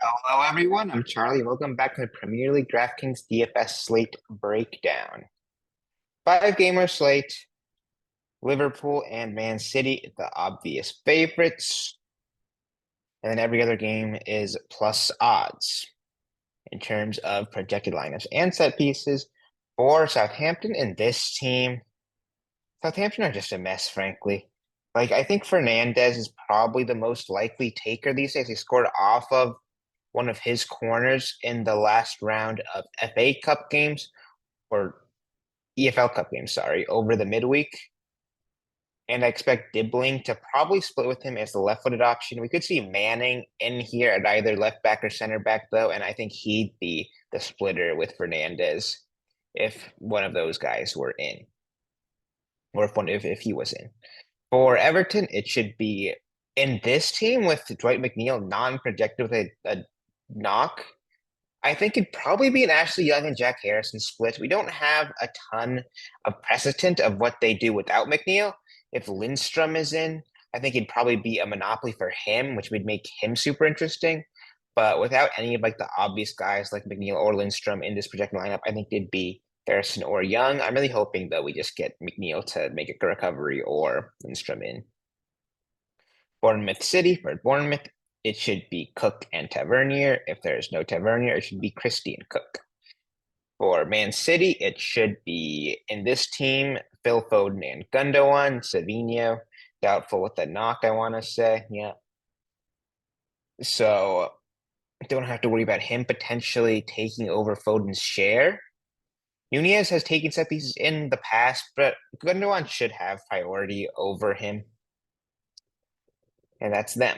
Hello, everyone. I'm Charlie. Welcome back to the Premier League DraftKings DFS slate breakdown. Five-gamer slate, Liverpool and Man City, the obvious favorites. And then every other game is plus odds in terms of projected lineups and set pieces. For Southampton and this team, Southampton are just a mess, frankly. I think Fernandez is probably the most likely taker these days. He scored off of one of his corners in the last round of FA Cup games or EFL Cup games, sorry, over the midweek. And I expect Dibbling to probably split with him as the left-footed option. We could see Manning in here at either left back or center back, though, and I think he'd be the splitter with Fernandez if one of those guys were in, or if he was in. For Everton, it should be in this team with Dwight McNeil non-projected with a knock. I think it'd probably be an Ashley Young and Jack Harrison split. We don't have a ton of precedent of what they do without McNeil. If Lindstrom is in, I think it'd probably be a monopoly for him, which would make him super interesting. But without any of the obvious guys like McNeil or Lindstrom in this projected lineup, I think it'd be Harrison or Young. I'm really hoping that we just get McNeil to make a recovery or Lindstrom in. Bournemouth City for Bournemouth, it should be Cook and Tavernier. If there's no Tavernier, it should be Christie and Cook. For Man City, it should be in this team, Phil Foden and Gundogan, Savinho. Doubtful with the knock, I want to say. Yeah. So don't have to worry about him potentially taking over Foden's share. Nunez has taken set pieces in the past, but Gundogan should have priority over him. And that's them.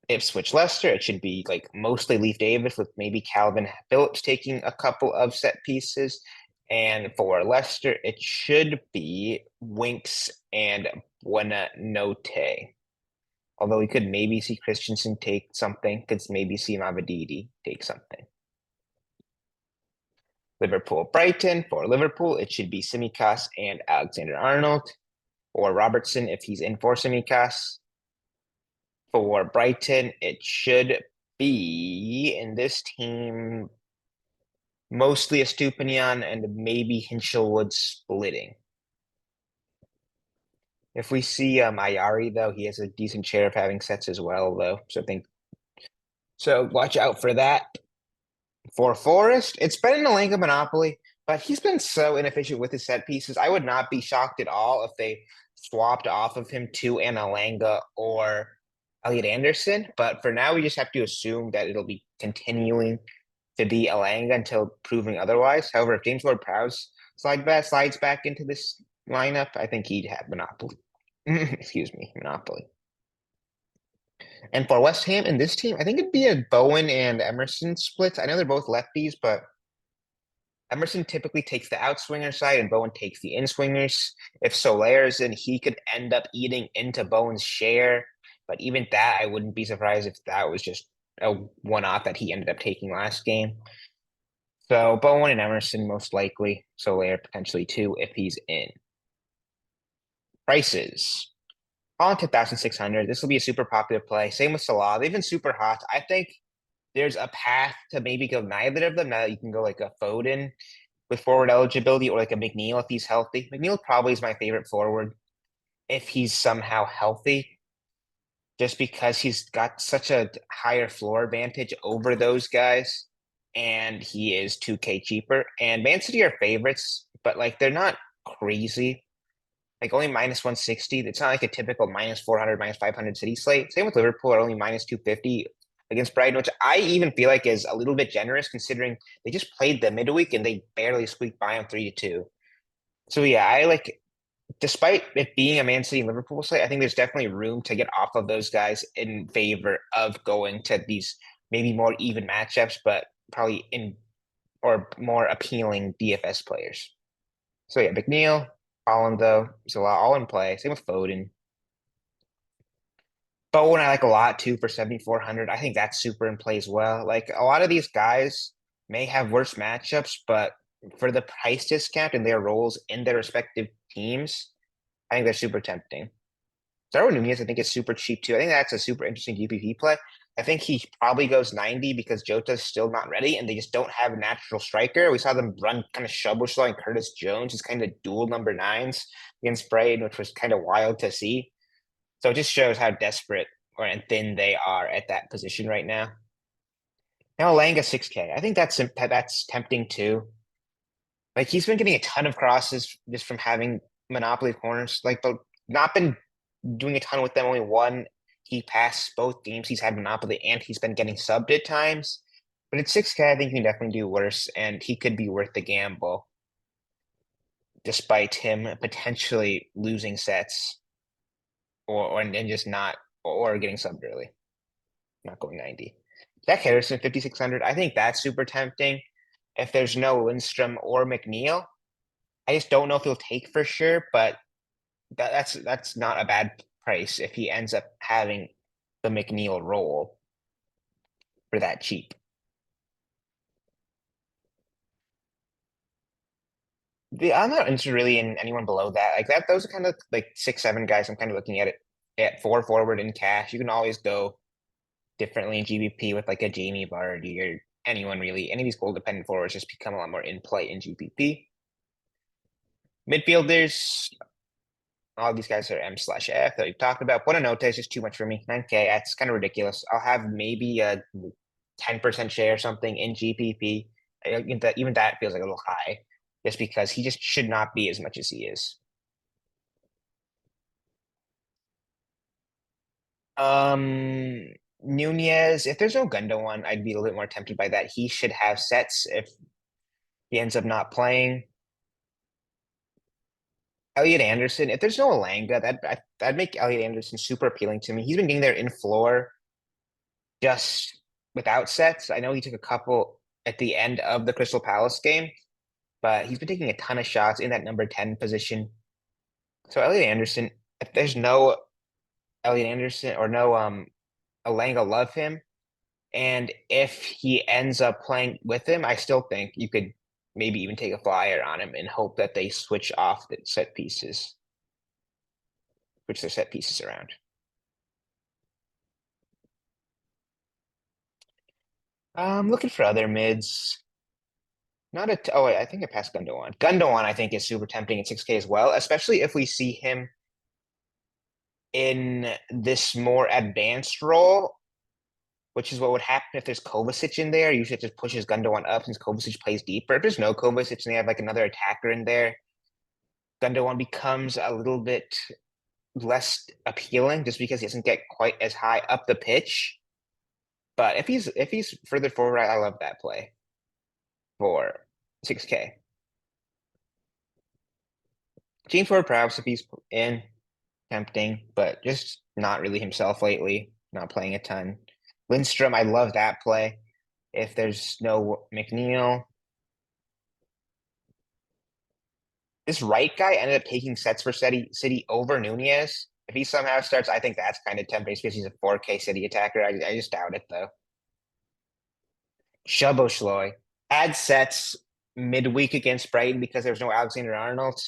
Ipswich Leicester, it should be mostly Leif Davis with maybe Calvin Phillips taking a couple of set pieces. And for Leicester, it should be Winks and Buonanotte. Although we could maybe see Christensen take something, could maybe see Mavididi take something. Liverpool Brighton, for Liverpool, it should be Tsimikas and Alexander-Arnold, or Robertson if he's in for Tsimikas. For Brighton, it should be in this team mostly Estupinian and maybe Hinchelwood splitting. If we see Ayari, though, he has a decent share of having sets as well, though. So watch out for that. For Forest, it's been an Elanga monopoly, but he's been so inefficient with his set pieces. I would not be shocked at all if they swapped off of him to an Elanga or Elliot Anderson. But for now, we just have to assume that it'll be continuing to be Elanga until proving otherwise. However, if James Ward-Prowse slides back into this lineup, I think he'd have monopoly. Excuse me, monopoly. And for West Ham in this team, I think it'd be a Bowen and Emerson split. I know they're both lefties, but Emerson typically takes the outswinger side and Bowen takes the in-swingers. If Solaire's in, he could end up eating into Bowen's share. But even that, I wouldn't be surprised if that was just a one-off that he ended up taking last game. So Bowen and Emerson most likely. Solaire potentially too if he's in. Prices. On 10,600. This will be a super popular play. Same with Salah. They've been super hot. I think there's a path to maybe go neither of them. Now you can go like a Foden with forward eligibility or like a McNeil if he's healthy. McNeil probably is my favorite forward if he's somehow healthy, just because he's got such a higher floor advantage over those guys and he is 2K cheaper. And Man City are favorites, but they're not crazy. Only minus 160. It's not like a typical minus 400, minus 500 City slate. Same with Liverpool are only minus 250 against Brighton, which I even feel like is a little bit generous considering they just played the midweek and they barely squeaked by on 3-2. So yeah, despite it being a Man City and Liverpool slate, I think there's definitely room to get off of those guys in favor of going to these maybe more even matchups, but probably or more appealing DFS players. So yeah, McNeil, Holland, though, is all in play. Same with Foden. Bowen, I like a lot too for 7,400. I think that's super in play as well. A lot of these guys may have worse matchups, but for the price discount and their roles in their respective teams, I think they're super tempting. Darwin Nunez, I think, is super cheap too. I think that's a super interesting GPP play. I think he probably goes 90 because Jota's still not ready and they just don't have a natural striker. We saw them run kind of Szoboszlai and Curtis Jones as kind of dual number nines against Brighton, which was kind of wild to see. So it just shows how desperate or and thin they are at that position right now. Now Elanga 6K. I think that's tempting too. Like he's been getting a ton of crosses just from having monopoly corners. Like but not been doing a ton with them. Only one he passed both games he's had monopoly and he's been getting subbed at times. But at 6K, I think he can definitely do worse, and he could be worth the gamble, despite him potentially losing sets or and just not or getting subbed early, not going 90. Jack Harrison 5,600. I think that's super tempting. If there's no Lindstrom or McNeil, I just don't know if he'll take for sure, but that's not a bad price if he ends up having the McNeil role for that cheap. I'm not interested really in anyone below that. Like that, those are kind of like 6, 7 guys. I'm kind of looking at it at 4 forward in cash. You can always go differently in GBP with like a Jamie Vardy or anyone really. Any of these goal dependent forwards just become a lot more in play in GBP. Midfielders, all these guys are M/F that we've talked about. Buonanotte is just too much for me. 9K, that's kind of ridiculous. I'll have maybe a 10% share or something in GPP. Even that feels like a little high, just because he just should not be as much as he is. Um, Nunez, if there's no Gundogan, I'd be a little bit more tempted by that. He should have sets if he ends up not playing. Elliot Anderson, if there's no Alanga, that'd make Elliot Anderson super appealing to me. He's been getting there in floor just without sets. I know he took a couple at the end of the Crystal Palace game, but he's been taking a ton of shots in that number 10 position. So Elliot Anderson, if there's no Elliot Anderson or no Alanga, love him. And if he ends up playing with him, I still think you could maybe even take a flyer on him and hope that they switch off the set pieces, switch their set pieces around. Looking for other mids. Not a oh wait, I think I passed Gundogan. Gundogan, I think, is super tempting at 6K as well, especially if we see him in this more advanced role, which is what would happen if there's Kovacic in there. Usually it just pushes Gundogan up since Kovacic plays deeper. If there's no Kovacic and they have like another attacker in there, Gundogan becomes a little bit less appealing just because he doesn't get quite as high up the pitch. But if he's further forward, I love that play for 6K. Gene Ford perhaps if he's in, tempting, but just not really himself lately. Not playing a ton. Lindstrom, I love that play. If there's no McNeil, this right guy ended up taking sets for City over Nunez. If he somehow starts, I think that's kind of tempting because he's a 4K City attacker. I just doubt it though. Szoboszlai had sets midweek against Brighton because there was no Alexander Arnold.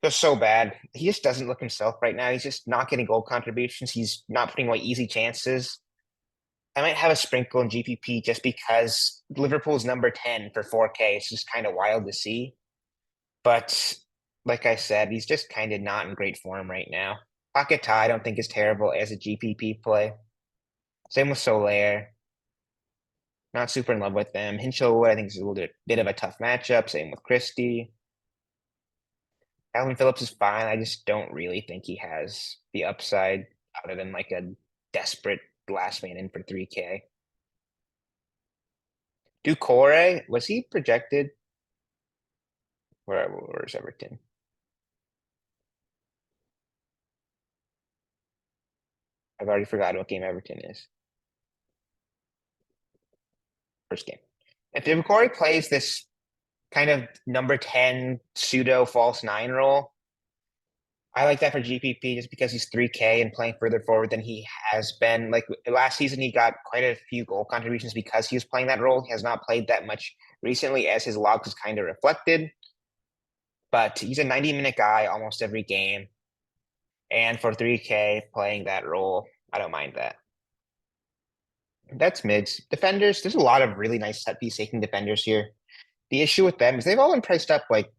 Just so bad. He just doesn't look himself right now. He's just not getting goal contributions. He's not putting away easy chances. I might have a sprinkle in GPP just because Liverpool's number 10 for 4K. It's just kind of wild to see. But like I said, he's just kind of not in great form right now. Paquetá, I don't think is terrible as a GPP play. Same with Soler. Not super in love with them. Hinshelwood, I think, is a little bit of a tough matchup. Same with Christie. Calvin Phillips is fine. I just don't really think he has the upside other than like a desperate last man in for 3K. Ducore, was he projected? Where's Everton? I've already forgotten what game Everton is. First game. If Ducore plays this kind of number 10 pseudo false nine role, I like that for GPP just because he's 3K and playing further forward than he has been. Like last season, he got quite a few goal contributions because he was playing that role. He has not played that much recently, as his logs has kind of reflected. But he's a 90-minute guy almost every game. And for 3K playing that role, I don't mind that. That's mids. Defenders, there's a lot of really nice set piece taking defenders here. The issue with them is they've all been priced up like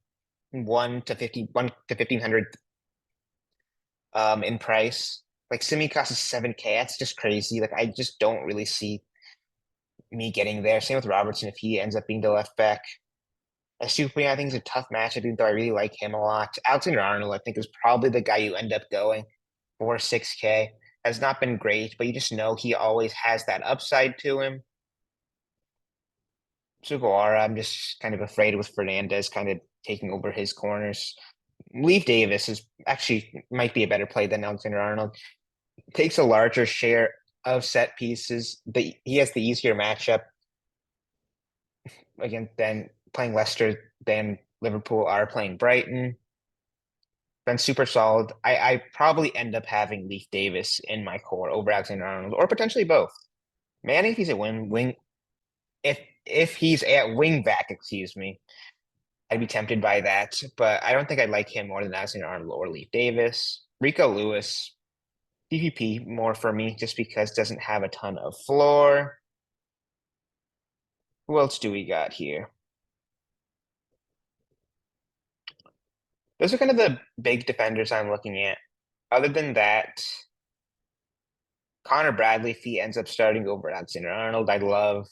1 to 1 to 1,500 in price. Like Simi costs 7K. That's just crazy. Like I just don't really see me getting there. Same with Robertson if he ends up being the left back. Estupinian, I think, is a tough match. I think though I really like him a lot. Alexander-Arnold, I think, is probably the guy you end up going for 6K. Has not been great, but you just know he always has that upside to him. Sugawara, I'm just kind of afraid with Fernandez kind of taking over his corners. Leave Davis is actually might be a better play than Alexander-Arnold. Takes a larger share of set pieces. He has the easier matchup again than playing Leicester than Liverpool are playing Brighton. Been super solid. I probably end up having Leaf Davis in my core over Alexander Arnold, or potentially both. Manning, if he's at wing, if he's at wing back, excuse me, I'd be tempted by that. But I don't think I'd like him more than Alexander Arnold or Leaf Davis. Rico Lewis, DPP more for me, just because doesn't have a ton of floor. Who else do we got here? Those are kind of the big defenders I'm looking at. Other than that, Connor Bradley, if he ends up starting over Alexander Arnold, I'd love.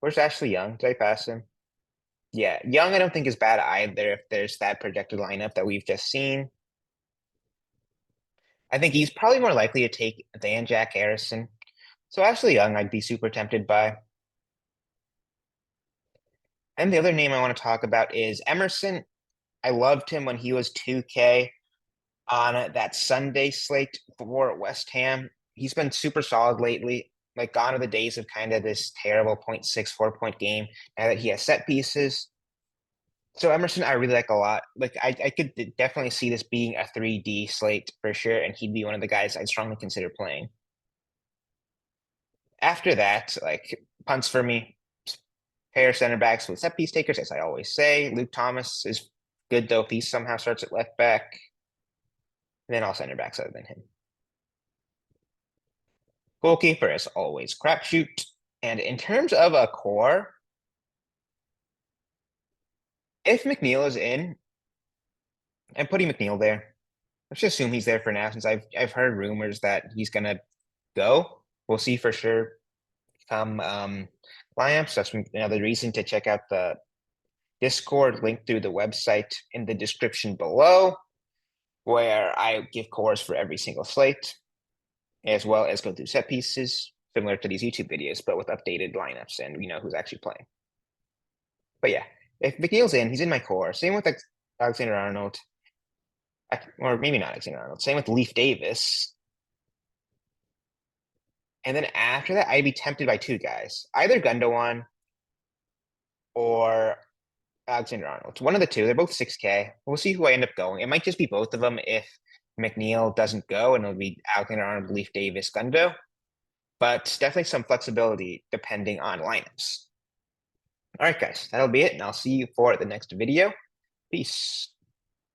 Where's Ashley Young? Did I pass him? Yeah, Young I don't think is bad either if there's that projected lineup that we've just seen. I think he's probably more likely to take than Jack Harrison. So Ashley Young I'd be super tempted by. And the other name I want to talk about is Emerson. I loved him when he was 2K on that Sunday slate for West Ham. He's been super solid lately. Like gone are the days of kind of this terrible 0.64 point game now that he has set pieces. So Emerson, I really like a lot. Like I could definitely see this being a 3D slate for sure, and he'd be one of the guys I'd strongly consider playing. After that, like punts for me, pair center backs with set piece takers, as I always say. Luke Thomas is good though if he somehow starts at left back. And then all center backs other than him. Goalkeeper, as always, crapshoot. And in terms of a core, if McNeil is in, I'm putting McNeil there. Let's just assume he's there for now, since I've heard rumors that he's gonna go. We'll see for sure come lineups. That's another reason to check out the Discord link through the website in the description below, where I give cores for every single slate, as well as go through set pieces, similar to these YouTube videos, but with updated lineups and we know who's actually playing. But yeah, if McNeil's in, he's in my core. Same with Alexander Arnold. Or maybe not Alexander Arnold. Same with Leaf Davis. And then after that, I'd be tempted by two guys. Either Gundogan or Alexander Arnold. One of the two. They're both 6K. We'll see who I end up going. It might just be both of them if McNeil doesn't go, and it'll be Alexander Arnold, Leaf Davis, Gundo. But definitely some flexibility depending on lineups. All right, guys, that'll be it, and I'll see you for the next video. Peace.